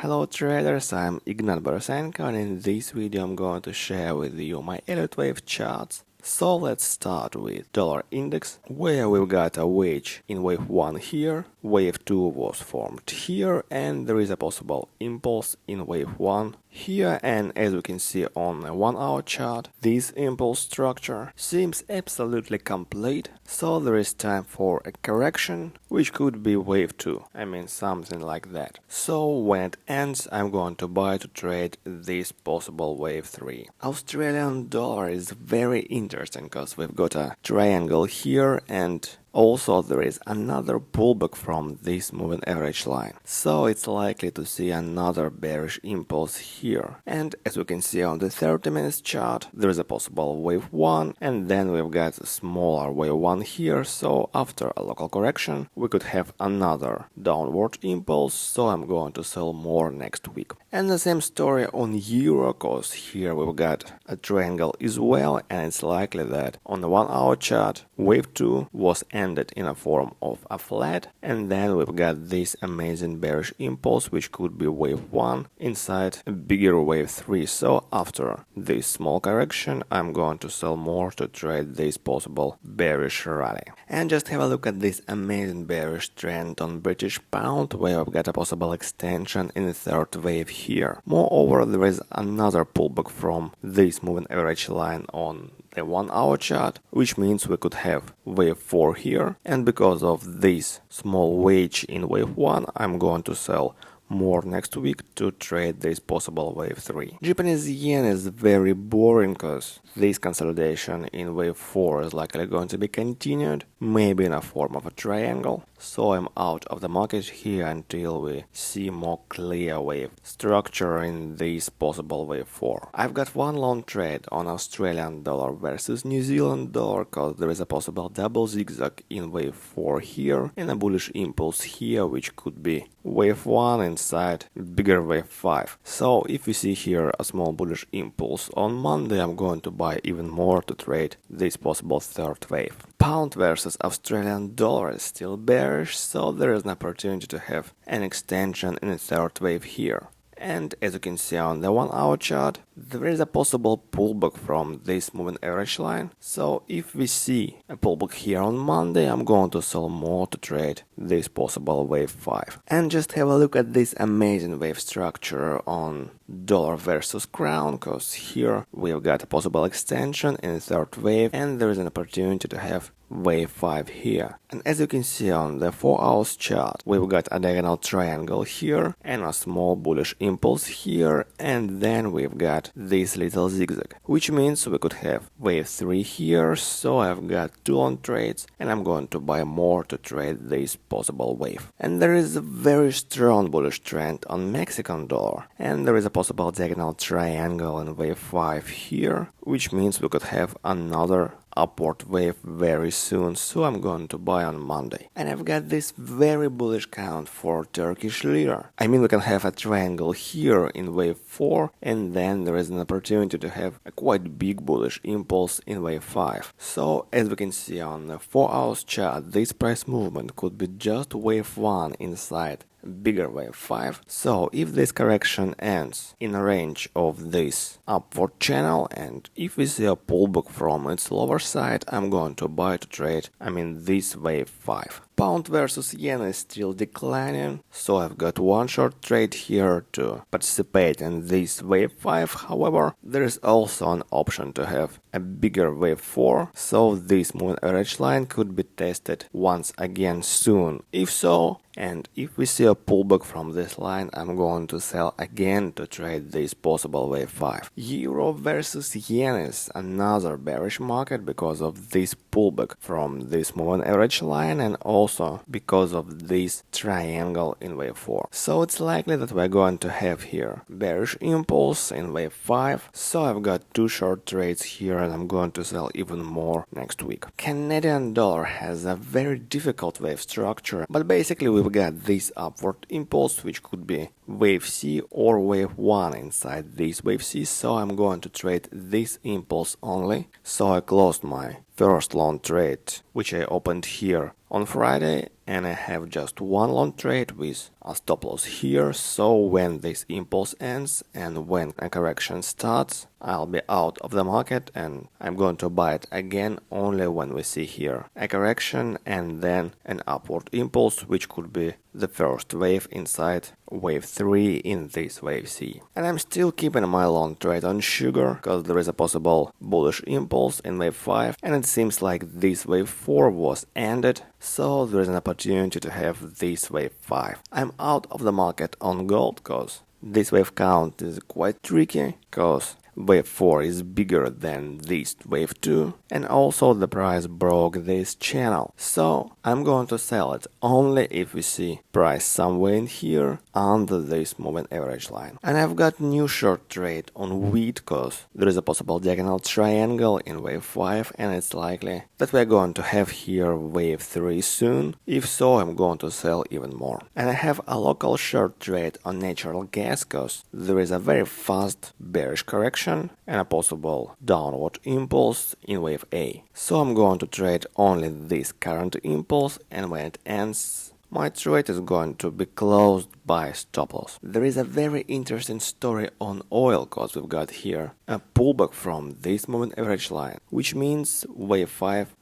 Hello traders, I'm Ignat Borosenko, and in this video I'm going to share with you my Elliott wave charts. So let's start with dollar index, where we've got a wedge in wave 1 here, wave 2 was formed here, and there is a possible impulse in wave 1 here, and as we can see on a 1 hour chart, this impulse structure seems absolutely complete, so there is time for a correction, which could be wave 2, something like that. So when it ends, I'm going to buy to trade this possible wave 3. Australian dollar is very interesting because we've got a triangle here, and also there is another pullback from this moving average line, so it's likely to see another bearish impulse here. And as we can see on the 30 minutes chart, there is a possible wave 1, and then we've got a smaller wave 1 here, so after a local correction we could have another downward impulse, so I'm going to sell more next week. And the same story on euro, cause here we've got a triangle as well, and it's likely that on the 1 hour chart wave 2 was ended in a form of a flat, and then we've got this amazing bearish impulse, which could be wave 1 inside a bigger wave 3. So after this small correction, I'm going to sell more to trade this possible bearish rally. And just have a look at this amazing bearish trend on British pound, where we've got a possible extension in the third wave here. Moreover, there is another pullback from this moving average line on the 1 hour chart, which means we could have wave 4 here, and because of this small wedge in wave 1, I'm going to sell more next week to trade this possible wave 3. Japanese yen is very boring because this consolidation in wave 4 is likely going to be continued, maybe in a form of a triangle, so I'm out of the market here until we see more clear wave structure in this possible wave 4. I've got one long trade on Australian dollar versus New Zealand dollar because there is a possible double zigzag in wave 4 here and a bullish impulse here, which could be wave 1 inside bigger wave 5. So if we see here a small bullish impulse on Monday, I'm going to buy even more to trade this possible third wave. Pound versus Australian dollar is still bearish, so there is an opportunity to have an extension in the third wave here. And as you can see on the 1 hour chart, there is a possible pullback from this moving average line. So if we see a pullback here on Monday, I'm going to sell more to trade this possible wave 5. And just have a look at this amazing wave structure on dollar versus crown, because here we've got a possible extension in the third wave, and there is an opportunity to have wave 5 here. And as you can see on the 4 hours chart, we've got a diagonal triangle here and a small bullish impulse here, and then we've got this little zigzag, which means we could have wave 3 here. So I've got 2 long trades, and I'm going to buy more to trade this possible wave. And there is a very strong bullish trend on Mexican dollar, and there is a possible diagonal triangle in wave 5 here, which means we could have another upward wave very soon, so I'm going to buy on Monday. And I've got this very bullish count for Turkish lira. We can have a triangle here in wave 4, and then there is an opportunity to have a quite big bullish impulse in wave 5. So as we can see on the 4 hours chart, this price movement could be just wave 1 inside bigger wave 5. So if this correction ends in a range of this upward channel, and if we see a pullback from its lower side, I'm going to buy to trade this wave 5. Pound versus yen is still declining, so I've got one short trade here to participate in this wave 5. However, there is also an option to have a bigger wave 4, so this moving average line could be tested once again soon. If so, and if we see a pullback from this line, I'm going to sell again to trade this possible wave 5. Euro versus yen is another bearish market because of this pullback from this moving average line, and also because of this triangle in wave 4. So it's likely that we're going to have here bearish impulse in wave 5. So I've got 2 short trades here, and I'm going to sell even more next week. Canadian dollar has a very difficult wave structure, but basically we've got this upward impulse, which could be wave C or wave 1 inside this wave C, so I'm going to trade this impulse only. So I closed my first long trade, which I opened here on Friday, and I have just one long trade with a stop loss here, so when this impulse ends and when a correction starts, I'll be out of the market and I'm going to buy it again only when we see here a correction and then an upward impulse, which could be the first wave inside wave 3 in this wave C. And I'm still keeping my long trade on sugar because there is a possible bullish impulse in wave 5 and it seems like this wave 4 was ended, so there is an opportunity to have this wave 5. I'm out of the market on gold because this wave count is quite tricky because wave 4 is bigger than this wave 2 and also the price broke this channel, so I'm going to sell it only if we see price somewhere in here under this moving average line. And I've got new short trade on wheat because there is a possible diagonal triangle in wave 5 and it's likely that we're going to have here wave 3 soon. If so, I'm going to sell even more. And I have a local short trade on natural gas because there is a very fast bearish correction and a possible downward impulse in wave A. So I'm going to trade only this current impulse, and when it ends, my trade is going to be closed by stop loss. There is a very interesting story on oil because we've got here a pullback from this moving average line, which means wave 5,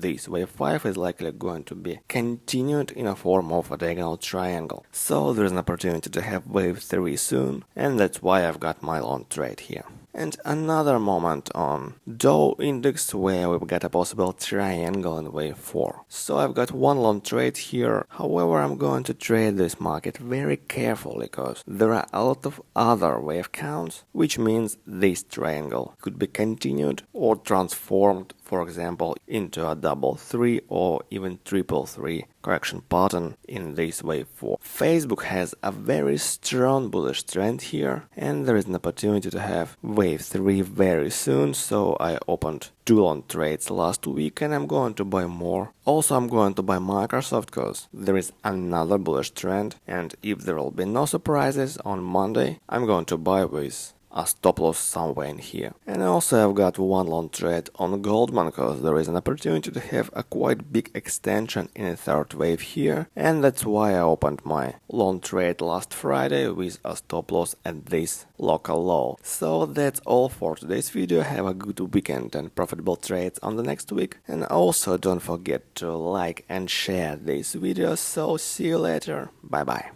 this wave 5 is likely going to be continued in a form of a diagonal triangle. So there's an opportunity to have wave 3 soon, and that's why I've got my long trade here. And another moment on Dow index where we've got a possible triangle in wave 4. So I've got one long trade here, however I'm going to trade this market very carefully because there are a lot of other wave counts, which means this triangle could be continued or transformed, for example, into a double 3 or even triple 3 correction pattern in this wave 4. Facebook has a very strong bullish trend here and there is an opportunity to have wave 3 very soon, so I opened 2 long trades last week and I'm going to buy more. Also I'm going to buy Microsoft because there is another bullish trend, and if there will be no surprises on Monday, I'm going to buy with a stop loss somewhere in here. And also I've got one long trade on Goldman because there is an opportunity to have a quite big extension in a third wave here, and that's why I opened my long trade last Friday with a stop loss at this local low. So that's all for today's video. Have a good weekend and profitable trades on the next week, and also don't forget to like and share this video. So see you later, bye bye.